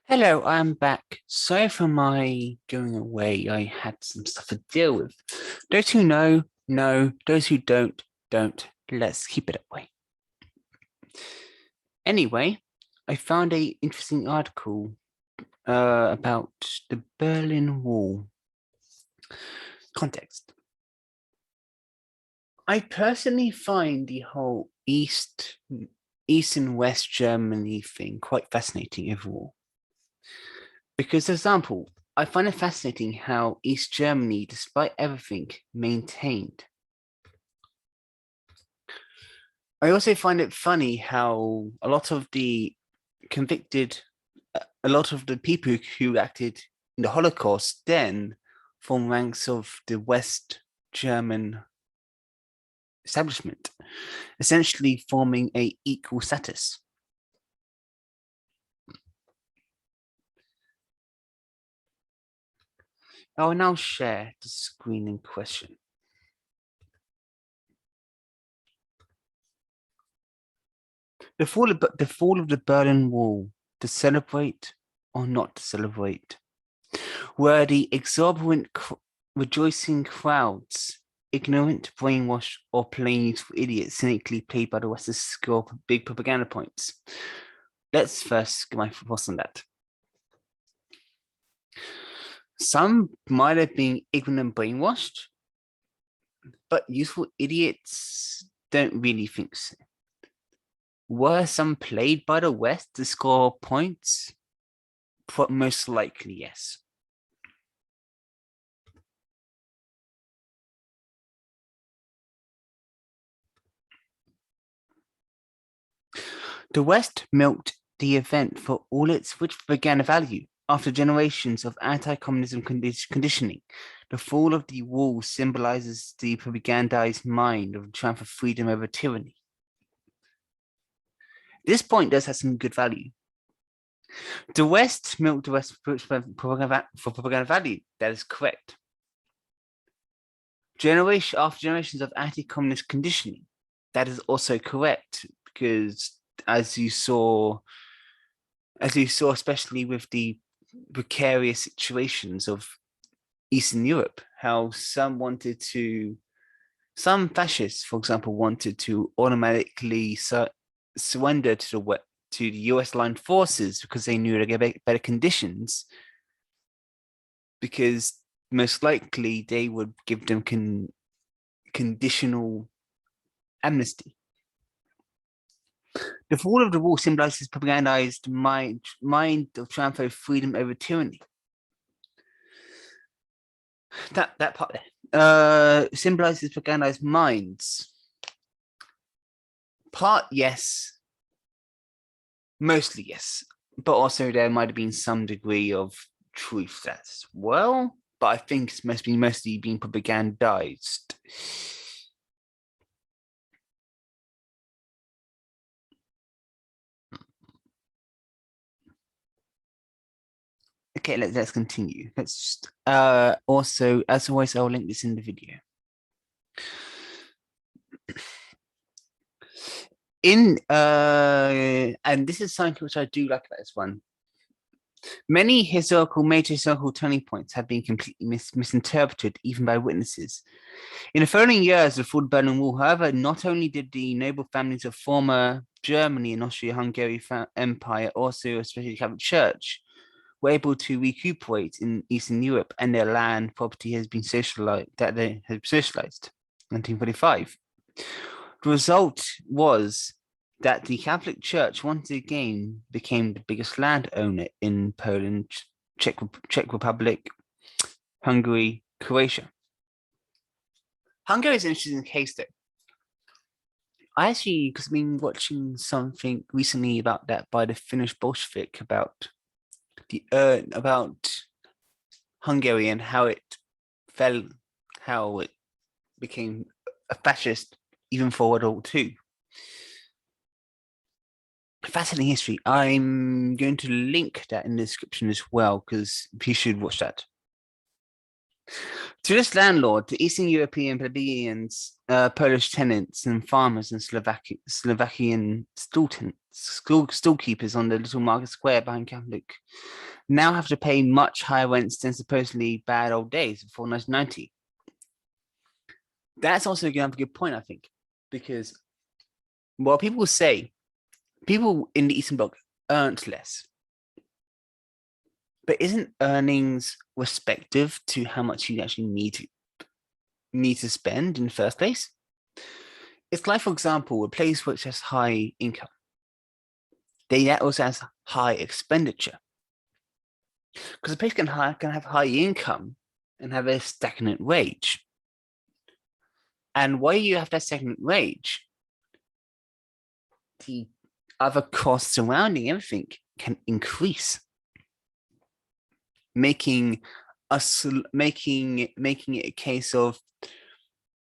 Hello, I'm back. Sorry for my going away. I had some stuff to deal with. Those who know. Those who don't. Let's keep it that way. Anyway, I found a interesting article about the Berlin Wall. Context. I personally find the whole East and West Germany thing quite fascinating overall. Because, for example, I find it fascinating how East Germany, despite everything, maintained. I also find it funny how a lot of the people who acted in the Holocaust then form ranks of the West German establishment, essentially forming a equal status. I will now share the screen in question. The fall of the Berlin Wall, to celebrate or not to celebrate, were the exorbitant rejoicing crowds, ignorant, brainwashed, or plain useful idiots cynically played by the West to score big propaganda points. Let's first get my thoughts on that. Some might have been ignorant and brainwashed, but useful idiots don't really think so. Were some played by the West to score points? Most likely, yes. The West milked the event for all its rich propaganda value. After generations of anti-communism conditioning, the fall of the wall symbolizes the propagandized mind of the triumph of freedom over tyranny. This point does have some good value. The West milked the West for propaganda value. That is correct. Generation after generations of anti-communist conditioning. That is also correct, because as you saw, especially with the precarious situations of Eastern Europe, how some fascists, for example, wanted to automatically surrender to the US aligned forces because they knew they'd get better conditions, because most likely they would give them conditional amnesty. The fall of the wall symbolizes propagandized mind of triumph of freedom over tyranny. That part there symbolizes propagandized minds. Part yes, mostly yes, but also there might have been some degree of truth as well. But I think it's mostly being propagandized. Okay, let's continue. Let's just, also, as always, I'll link this in the video. And this is something which I do like about this one. Many major historical turning points have been completely misinterpreted, even by witnesses. In the following years before the Berlin Wall, however, not only did the noble families of former Germany and Austria-Hungary Empire, also especially the Catholic Church, were able to recuperate in Eastern Europe, and their land property has been socialized. 1945. The result was that the Catholic Church once again became the biggest landowner in Poland, Czech Republic, Hungary, Croatia. Hungary is an interesting case, though. I actually, because I've been watching something recently about that by the Finnish Bolshevik about Hungary and how it became a fascist even for World War II. Fascinating history. I'm going to link that in the description as well, because you should watch that. To this landlord, the Eastern European plebeians, Polish tenants and farmers, and Slovakian storekeepers on the little market square behind Catholic now have to pay much higher rents than supposedly bad old days before 1990. That's also another good point, I think, because while people say people in the Eastern Bloc earned less, but isn't earnings respective to how much you actually need to spend in the first place? It's like, for example, a place which has high income, that also has high expenditure. Because a place can have high income and have a stagnant wage. And while you have that stagnant wage, the other costs surrounding everything can increase, making it a case of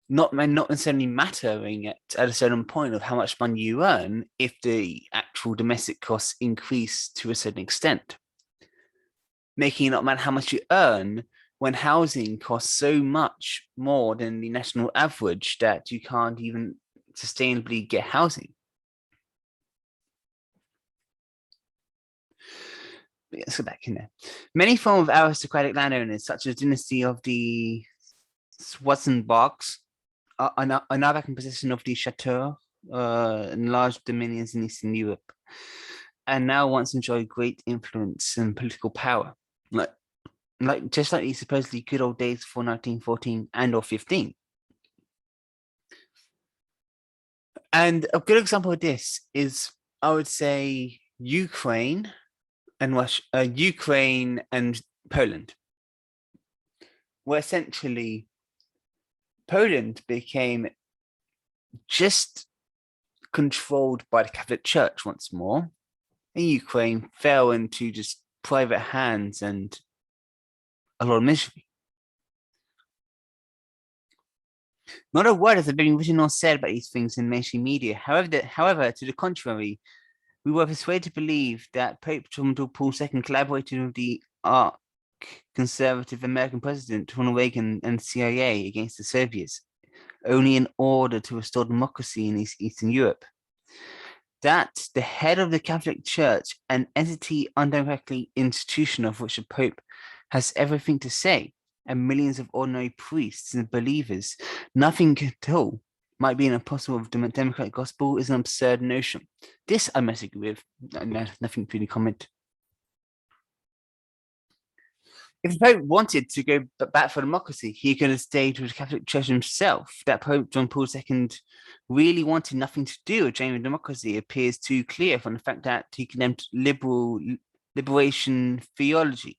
not necessarily mattering at a certain point of how much money you earn if the actual domestic costs increase to a certain extent, making it not matter how much you earn when housing costs so much more than the national average that you can't even sustainably get housing. Let's go back in there. Many forms of aristocratic landowners, such as the dynasty of the Schwarzenbergs, are now back in possession of the chateau and large dominions in Eastern Europe, and now once enjoy great influence and political power, just like the supposedly good old days before 1914 and or 15. And a good example of this is, I would say, Ukraine and Poland, where essentially Poland became just controlled by the Catholic Church once more, and Ukraine fell into just private hands and a lot of misery. Not a word has been written or said about these things in mainstream media. However, to the contrary, we were persuaded to believe that Pope John Paul II collaborated with the conservative American president Ronald Reagan and CIA against the Soviets, only in order to restore democracy in Eastern Europe. That the head of the Catholic Church, an entity undemocratic institution of which the Pope has everything to say, and millions of ordinary priests and believers, nothing at all, might be an apostle of the democratic gospel is an absurd notion. This I must agree with. Nothing to really comment. If the Pope wanted to go back for democracy, he could have stayed with the Catholic Church himself. That Pope John Paul II really wanted nothing to do with genuine democracy appears too clear from the fact that he condemned liberation theology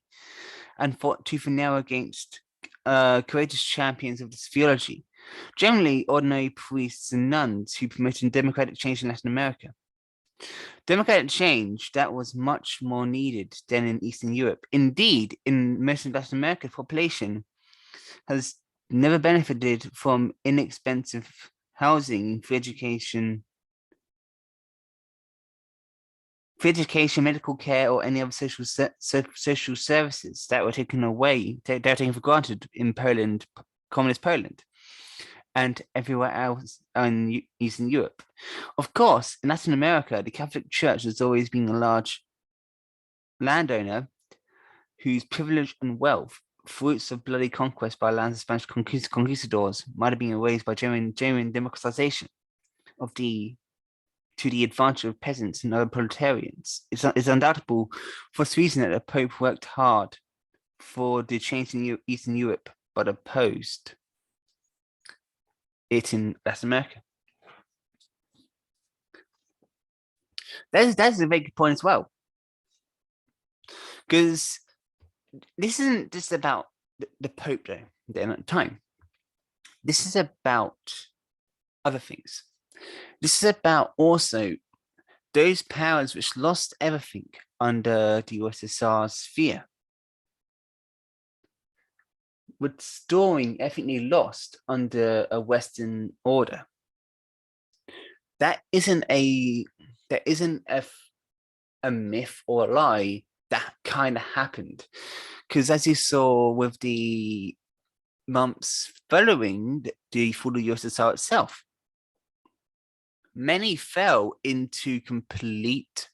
and fought tooth and nail against courageous champions of this theology, generally ordinary priests and nuns who promoted democratic change in Latin America. Democratic change that was much more needed than in Eastern Europe. Indeed, in most of Latin America, the population has never benefited from inexpensive housing, free education, medical care, or any other social services that were taken away, that were taken for granted in Poland, communist Poland, and everywhere else in Eastern Europe. Of course, in Latin America, the Catholic Church has always been a large landowner whose privilege and wealth, fruits of bloody conquest by lands of Spanish conquistadors, might have been erased by genuine democratization to the advantage of peasants and other proletarians. It's undoubtable for this reason that the Pope worked hard for the change in Eastern Europe, but opposed it in Latin America. That's a very good point as well, because this isn't just about the Pope though at the time. This is about other things. This is about also those powers which lost everything under the USSR's sphere, restoring everything they lost under a Western order. That isn't a myth or a lie. That kind of happened, because as you saw with the months following the fall of USSR itself, many fell into complete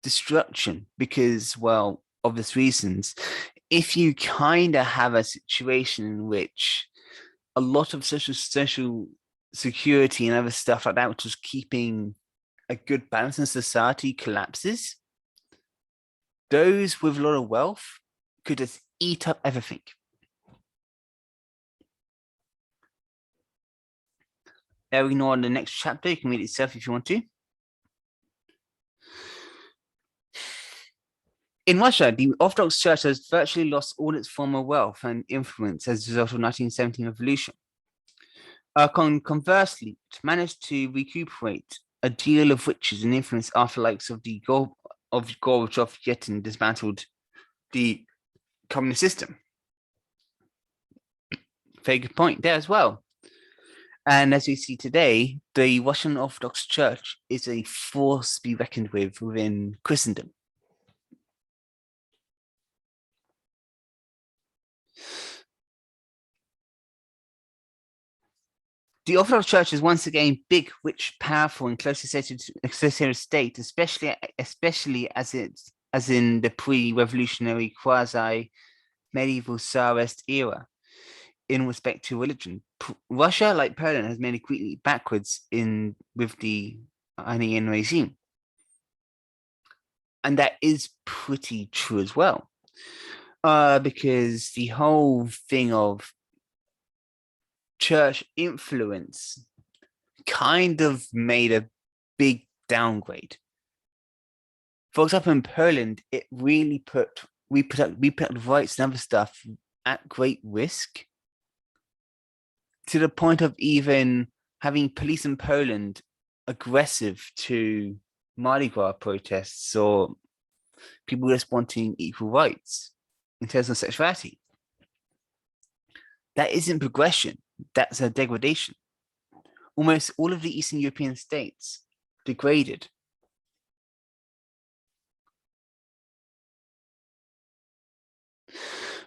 destruction because, well, obvious reasons. If you kind of have a situation in which a lot of social security and other stuff like that, which was keeping a good balance in society, collapses, those with a lot of wealth could just eat up everything. There we know on the next chapter. You can read it yourself if you want to. In Russia, the Orthodox Church has virtually lost all its former wealth and influence as a result of the 1917 revolution. Conversely, it managed to recuperate a deal of riches and influence after likes of Gorbachev Yeltsin dismantled the communist system. Very good point there as well. And as we see today, the Russian Orthodox Church is a force to be reckoned with within Christendom. The Orthodox Church is once again big, rich, powerful, and closely associated state, especially as in the pre-revolutionary quasi-medieval Tsarist era. In respect to religion, Russia, like Poland, has made it greatly backwards with the Iranian regime, and that is pretty true as well, because the whole thing of church influence kind of made a big downgrade. For example, in Poland, it really put reproductive rights and other stuff at great risk, to the point of even having police in Poland aggressive to Mardi Gras protests or people just wanting equal rights in terms of sexuality. That isn't progression, that's a degradation. Almost all of the Eastern European states degraded.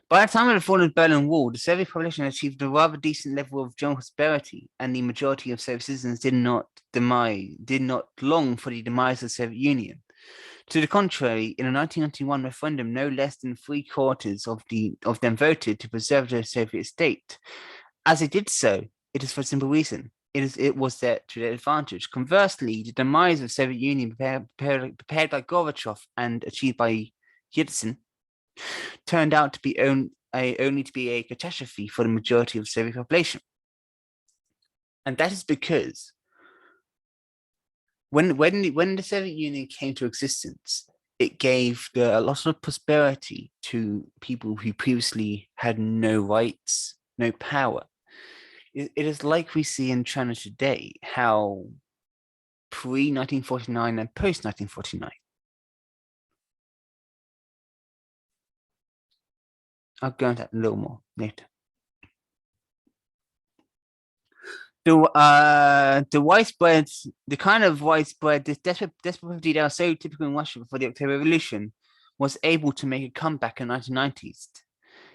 By the time of the fall of the Berlin Wall, the Soviet population had achieved a rather decent level of general prosperity, and the majority of Soviet citizens did not long for the demise of the Soviet Union. To the contrary, in a 1991 referendum, no less than 3/4 of them voted to preserve the Soviet state. As they did so, it is for a simple reason. It was to their advantage. Conversely, the demise of the Soviet Union prepared by Gorbachev and achieved by Yeltsin turned out to be only to be a catastrophe for the majority of the Soviet population. And that is because when the Soviet Union came to existence, it gave a lot of prosperity to people who previously had no rights, no power. It is like we see in China today, how pre-1949 and post-1949. I'll go into that a little more later. The kind of widespread desperate poverty that was so typical in Russia before the October Revolution was able to make a comeback in the 1990s.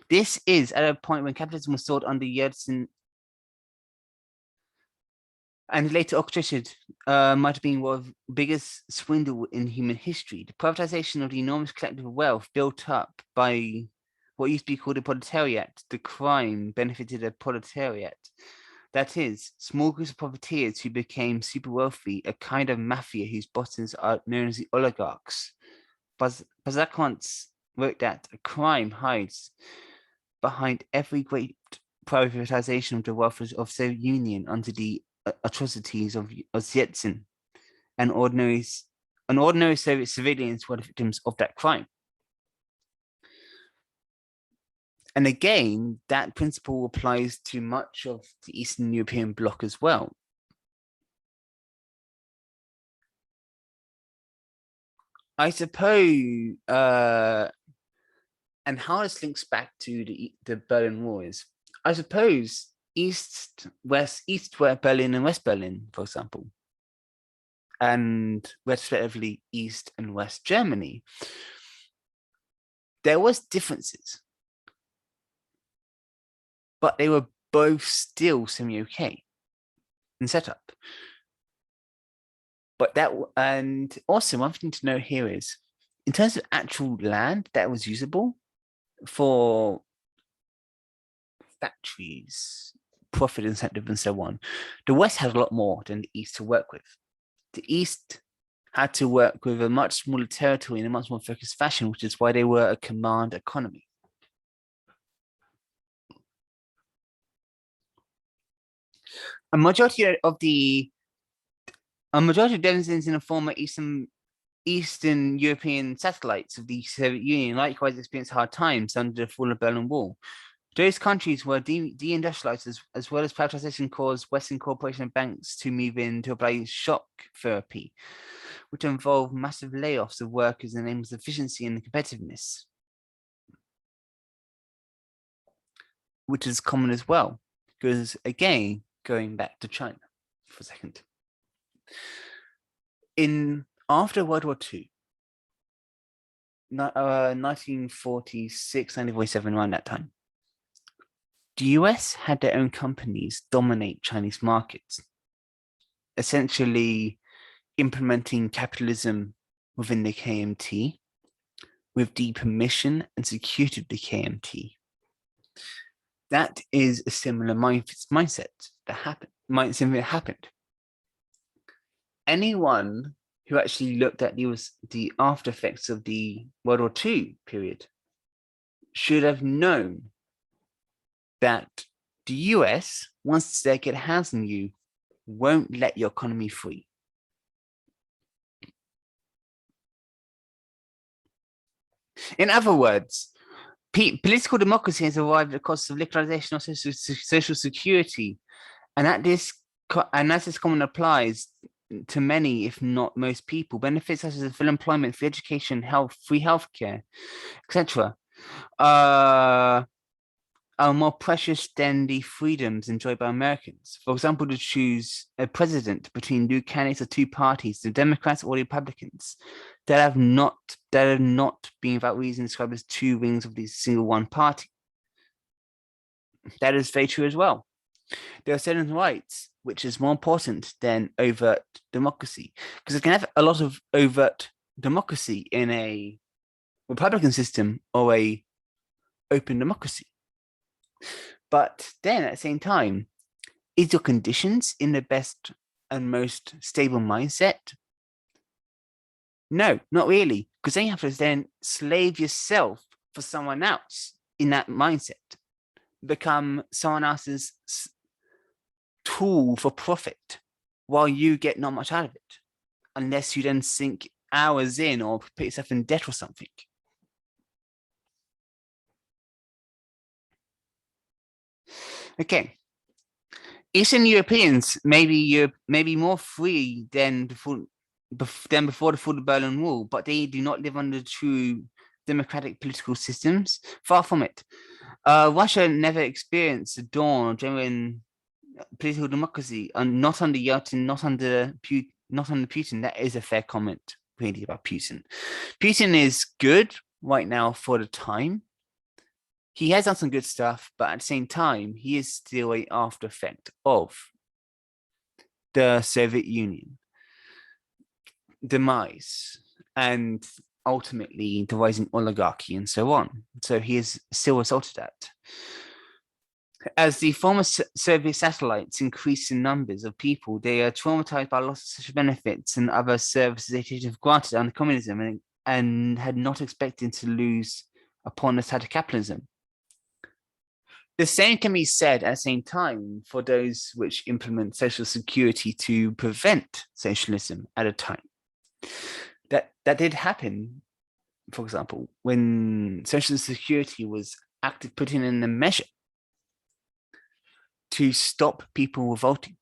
This is at a point when capitalism was sold under Yeltsin, and later orchestrated might have been one of the biggest swindle in human history. The privatization of the enormous collective wealth built up by what used to be called the proletariat. The crime benefited the proletariat. That is, small groups of profiteers who became super wealthy, a kind of mafia whose bosses are known as the oligarchs. Bazakants wrote that a crime hides behind every great privatization of the wealth of the Soviet Union under the atrocities of Yeltsin, and ordinary Soviet civilians were the victims of that crime. And again, that principle applies to much of the Eastern European bloc as well. I suppose, and how this links back to the Berlin Wall is, I suppose, East Berlin and West Berlin, for example, and respectively East and West Germany, there was differences, but they were both still semi-okay. and setup. But that, and also one thing to note here is, in terms of actual land that was usable for factories, profit incentive, and so on, the West had a lot more than the East to work with. The East had to work with a much smaller territory in a much more focused fashion, which is why they were a command economy. A majority of denizens in the former Eastern European satellites of the Soviet Union likewise experienced hard times under the fall of the Berlin Wall. Those countries were deindustrialized, as well as privatization caused Western corporation and banks to move in to apply shock therapy, which involved massive layoffs of workers and aims of efficiency and competitiveness, which is common as well. Because again, going back to China for a second. After World War II, 1946, 1947, around that time, the US had their own companies dominate Chinese markets, essentially implementing capitalism within the KMT with the permission and security of the KMT. That is a similar mindset that happened. Anyone who actually looked at the after effects of the World War II period should have known that the US, once they get hands on you, won't let your economy free. In other words, political democracy has arrived at the cost of liquidation of social security, and as this comment applies to many, if not most people, benefits such as full employment, free education, free healthcare, etc., are more precious than the freedoms enjoyed by Americans. For example, to choose a president between two candidates of two parties, the Democrats or the Republicans, that have not been without reason described as two wings of the single one party. That is very true as well. There are certain rights which is more important than overt democracy, because it can have a lot of overt democracy in a Republican system or a open democracy. But then at the same time, is your conditions in the best and most stable mindset? No, not really, because then you have to then slave yourself for someone else in that mindset, become someone else's tool for profit while you get not much out of it, unless you then sink hours in or put yourself in debt or something. Okay. Eastern Europeans may be more free than before the fall of the Berlin Wall, but they do not live under true democratic political systems. Far from it. Russia never experienced the dawn of genuine political democracy, and not under Yeltsin, not under Putin. That is a fair comment, really, about Putin. Putin is good right now for the time. He has done some good stuff, but at the same time, he is still an after effect of the Soviet Union demise and ultimately the rising oligarchy and so on. So he is still a result of that. As the former Soviet satellites increase in numbers of people, they are traumatized by loss of social benefits and other services they should have granted under communism and had not expected to lose upon the side of capitalism. The same can be said at the same time for those which implement social security to prevent socialism at a time. That did happen, for example, when social security was put in a measure to stop people revolting.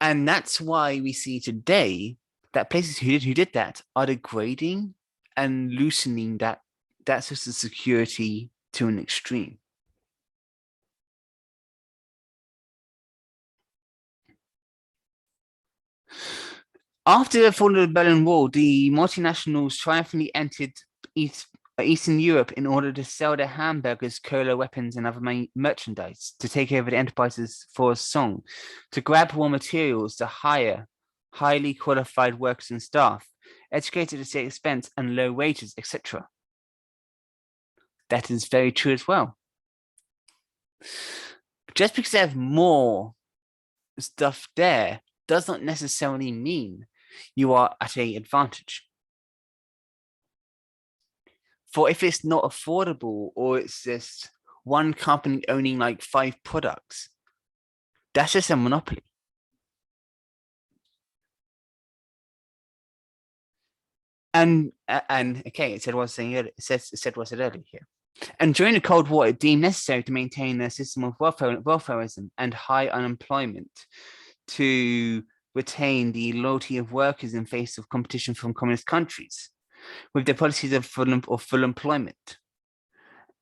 And that's why we see today that places who did that are degrading and loosening that social security to an extreme. After the fall of the Berlin Wall, the multinationals triumphantly entered Eastern Europe in order to sell their hamburgers, cola, weapons, and other merchandise, to take over the enterprises for a song, to grab raw materials, to hire highly qualified workers and staff, educated at state expense and low wages, etc. That is very true as well. Just because they have more stuff there does not necessarily mean you are at an advantage. For if it's not affordable or it's just one company owning like 5 products, that's just a monopoly. And okay, it said what I was saying earlier. It said what I said earlier here. And during the Cold War, it deemed necessary to maintain a system of welfareism and high unemployment to retain the loyalty of workers in face of competition from communist countries, with their policies of full employment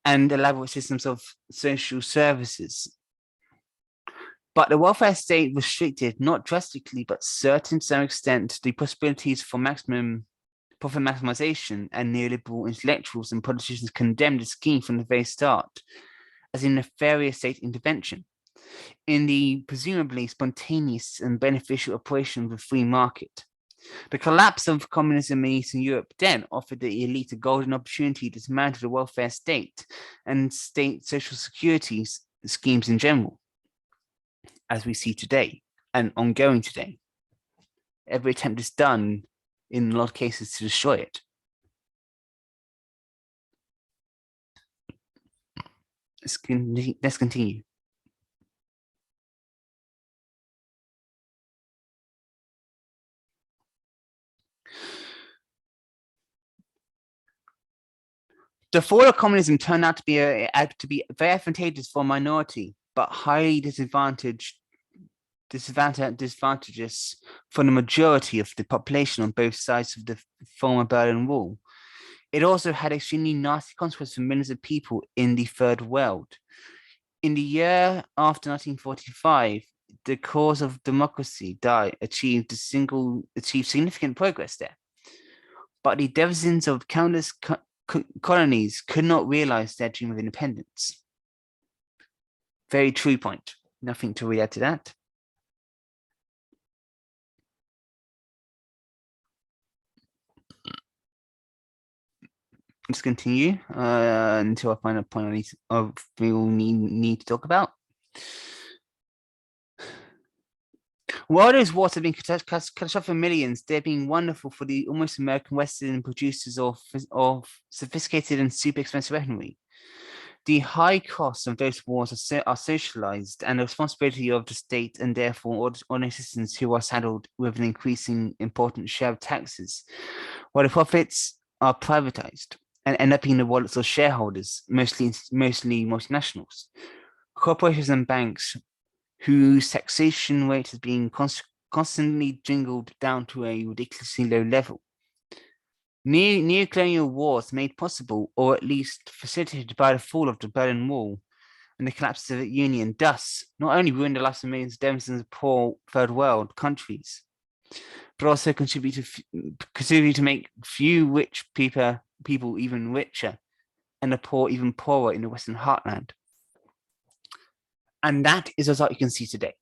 and elaborate systems of social services. But the welfare state restricted, not drastically, but certain to some extent, the possibilities for maximum profit maximization, and neoliberal intellectuals and politicians condemned the scheme from the very start as a nefarious state intervention in the presumably spontaneous and beneficial operation of the free market. The collapse of communism in Eastern Europe then offered the elite a golden opportunity to dismantle the welfare state and state social security schemes in general, as we see today and ongoing today. Every attempt is done in a lot of cases to destroy it. Let's continue. The fall of communism turned out to be very advantageous for a minority, but highly disadvantageous for the majority of the population on both sides of the former Berlin Wall. It also had extremely nasty consequences for millions of people in the Third World. In the year after 1945, the cause of democracy achieved significant progress there. But the denizens of countless colonies could not realize their dream of independence. Very true point. Nothing to react to that. Let's continue until I find a point we will need to talk about. While those wars have been catastrophic for millions, they've been wonderful for the almost American Western producers of sophisticated and super expensive weaponry. The high costs of those wars are socialized, and the responsibility of the state and therefore ordinary citizens who are saddled with an increasing important share of taxes, while the profits are privatized and end up in the wallets of shareholders, mostly multinationals, corporations and banks, whose taxation rate has been constantly jingled down to a ridiculously low level. Neo-colonial wars made possible, or at least facilitated by the fall of the Berlin Wall and the collapse of the Union, thus not only ruined the lives of millions of denizens of poor third world countries, but also contribute to make few rich people even richer, and the poor even poorer in the Western heartland. And that is a result you can see today.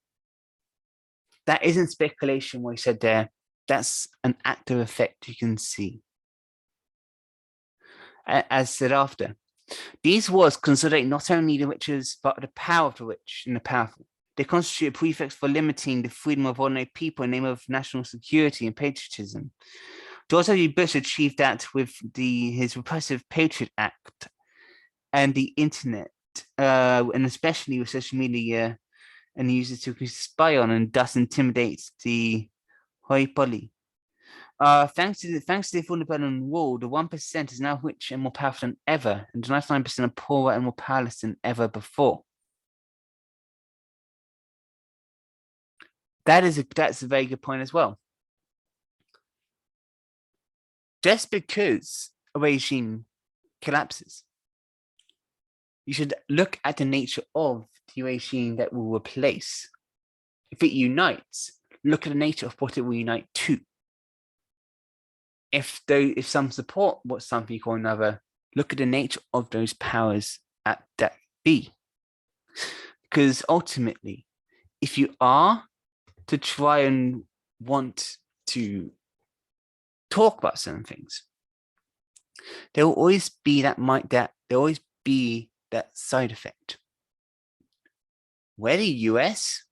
That isn't speculation what you said there. That's an active effect you can see. As said after, these wars consolidate not only the riches, but the power of the rich and the powerful. They constitute a pretext for limiting the freedom of ordinary people in the name of national security and patriotism. George W. Bush achieved that with his repressive Patriot Act and the internet, and especially with social media and uses to spy on and thus intimidate the hoi polloi. Thanks to the fall of the Berlin Wall, the 1% is now richer and more powerful than ever, and the 99% are poorer and more powerless than ever before. That's a very good point as well. Just because a regime collapses, you should look at the nature of the regime that will replace. If it unites, look at the nature of what it will unite to. If some support what some people or another, look at the nature of those powers at that be. Because ultimately, if you are to try and want to talk about certain things, there will always be that side effect. Where the US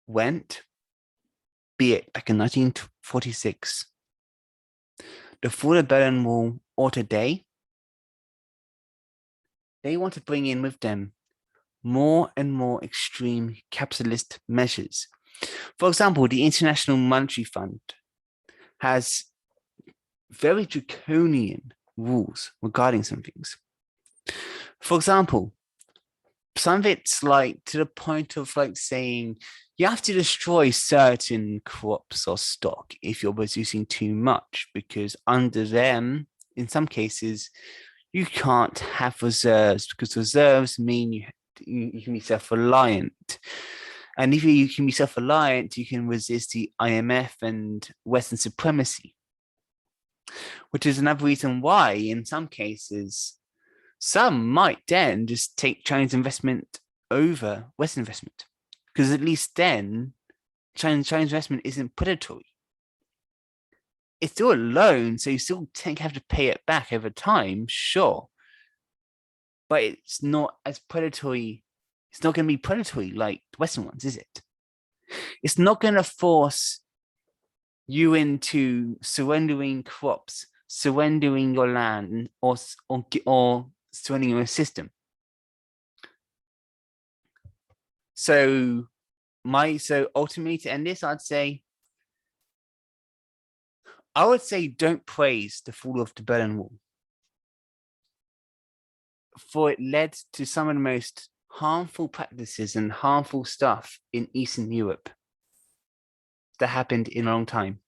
went, be it back in 1946, before the Berlin Wall or today, they want to bring in with them more and more extreme capitalist measures. For example, the International Monetary Fund has very draconian rules regarding some things. For example, some of it's like to the point of like saying you have to destroy certain crops or stock if you're producing too much, because under them, in some cases, you can't have reserves, because reserves mean you can be self-reliant. And if you can be self-reliant, you can resist the IMF and Western supremacy, which is another reason why, in some cases, some might then just take Chinese investment over Western investment, because at least then Chinese investment isn't predatory. It's still a loan, so you still have to pay it back over time, sure, but it's not as predatory. It's not going to be predatory like the Western ones, is it? It's not going to force you into surrendering crops, surrendering your land, or surrendering your system. So ultimately, to end this, I would say don't praise the fall of the Berlin Wall, for it led to some of the most harmful practices and harmful stuff in Eastern Europe that happened in a long time.